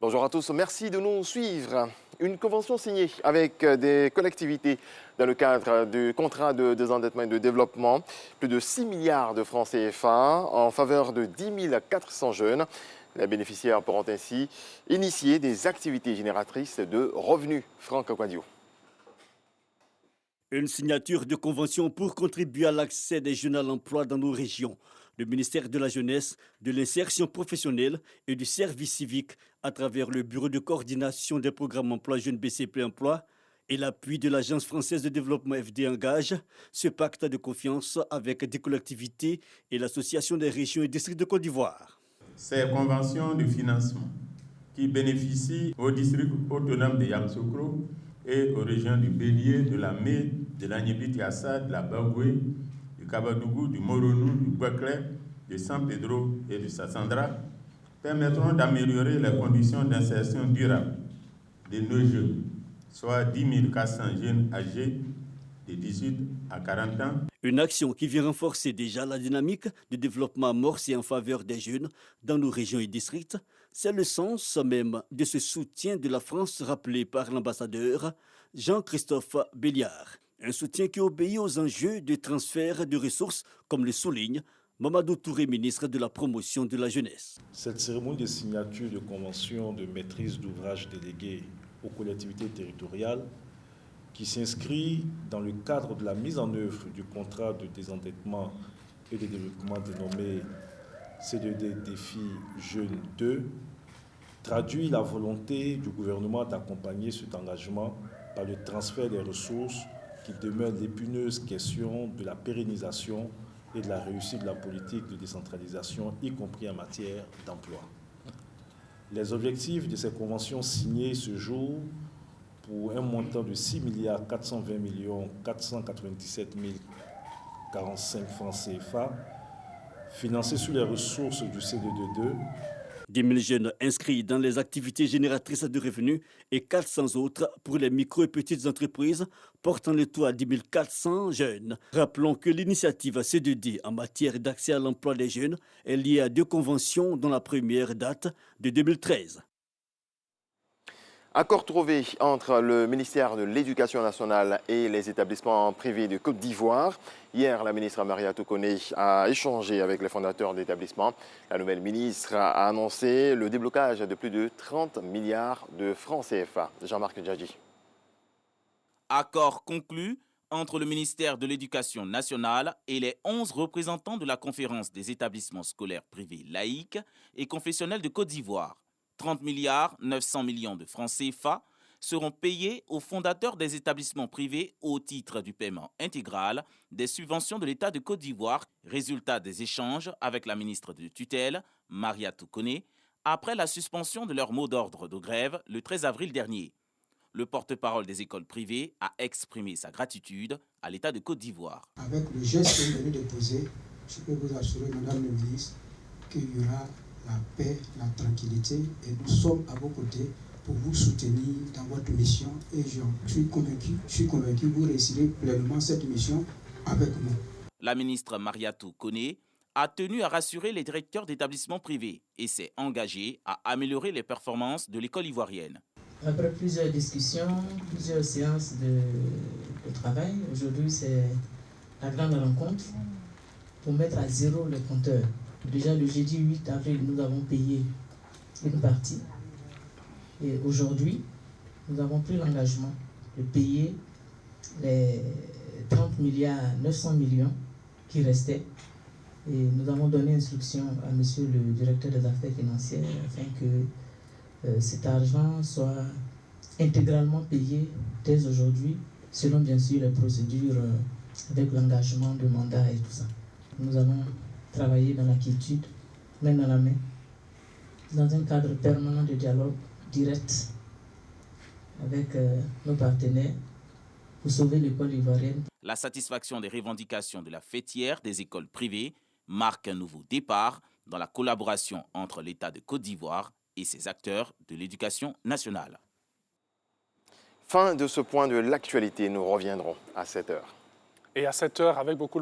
Bonjour à tous, merci de nous suivre. Une convention signée avec des collectivités dans le cadre du contrat de désendettement et de développement. Plus de 6 milliards de francs CFA en faveur de 10 400 jeunes. Les bénéficiaires pourront ainsi initier des activités génératrices de revenus. Franck Aquadio. Une signature de convention pour contribuer à l'accès des jeunes à l'emploi dans nos régions. Le ministère de la Jeunesse, de l'Insertion professionnelle et du Service civique, à travers le Bureau de coordination des programmes emploi jeunes BCP Emploi et l'appui de l'Agence française de développement FD Engage, ce pacte de confiance avec des collectivités et l'Association des régions et districts de Côte d'Ivoire. Ces conventions de financement qui bénéficient au district autonome de Yamoussoukro et aux régions du Bélier, de la Mé, de l'Agnébit-Tiassa, de la Bagoué, du Kabadougou, du Moronou, du Bouaklé, de San Pedro et de Sassandra permettront d'améliorer les conditions d'insertion durable de nos jeunes, soit 10 400 jeunes âgés de 18 à 40 ans. Une action qui vient renforcer déjà la dynamique de développement amorcée en faveur des jeunes dans nos régions et districts. C'est le sens même de ce soutien de la France rappelé par l'ambassadeur Jean-Christophe Béliard. Un soutien qui obéit aux enjeux de transfert de ressources, comme le souligne Mamadou Touré, ministre de la Promotion de la Jeunesse. Cette cérémonie de signature de convention de maîtrise d'ouvrage déléguée aux collectivités territoriales qui s'inscrit dans le cadre de la mise en œuvre du contrat de désendettement et de développement dénommé C2D Défi Jeunes 2, traduit la volonté du gouvernement d'accompagner cet engagement par le transfert des ressources qui demeure l'épineuse question de la pérennisation et de la réussite de la politique de décentralisation, y compris en matière d'emploi. Les objectifs de ces conventions signées ce jour pour un montant de 6 420 497 045 francs CFA, financés sous les ressources du C2D2. 10 000 jeunes inscrits dans les activités génératrices de revenus et 400 autres pour les micro et petites entreprises, portant le taux à 10 400 jeunes. Rappelons que l'initiative C2D en matière d'accès à l'emploi des jeunes est liée à 2 conventions dont la première date de 2013. Accord trouvé entre le ministère de l'Éducation nationale et les établissements privés de Côte d'Ivoire. Hier, la ministre Mariatou Koné a échangé avec les fondateurs d'établissements. La nouvelle ministre a annoncé le déblocage de plus de 30 milliards de francs CFA. Jean-Marc Djadji. Accord conclu entre le ministère de l'Éducation nationale et les 11 représentants de la conférence des établissements scolaires privés laïques et confessionnels de Côte d'Ivoire. 30 milliards 900 millions de francs CFA seront payés aux fondateurs des établissements privés au titre du paiement intégral des subventions de l'État de Côte d'Ivoire, résultat des échanges avec la ministre de tutelle, Mariatou Koné, après la suspension de leur mot d'ordre de grève le 13 avril dernier. Le porte-parole des écoles privées a exprimé sa gratitude à l'État de Côte d'Ivoire. Avec le geste que vous venez de poser, je peux vous assurer, Madame le ministre, qu'il y aura la paix, la tranquillité, et nous sommes à vos côtés pour vous soutenir dans votre mission. Et je suis convaincu que vous réussirez pleinement cette mission avec nous. La ministre Mariatou Koné a tenu à rassurer les directeurs d'établissements privés et s'est engagée à améliorer les performances de l'école ivoirienne. Après plusieurs discussions, plusieurs séances de travail, aujourd'hui c'est la grande rencontre pour mettre à zéro le compteur. Déjà le jeudi 8 avril, nous avons payé une partie. Et aujourd'hui, nous avons pris l'engagement de payer les 30 milliards 900 millions qui restaient. Et nous avons donné instruction à monsieur le directeur des affaires financières afin que cet argent soit intégralement payé dès aujourd'hui, selon bien sûr les procédures avec l'engagement de mandat et tout ça. Nous allons travailler dans la quiétude, main dans la main, dans un cadre permanent de dialogue direct avec nos partenaires pour sauver l'école ivoirienne. La satisfaction des revendications de la fêtière des écoles privées marque un nouveau départ dans la collaboration entre l'État de Côte d'Ivoire et ses acteurs de l'éducation nationale. Fin de ce point de l'actualité, nous reviendrons à 7 h. Et à 7 h, avec beaucoup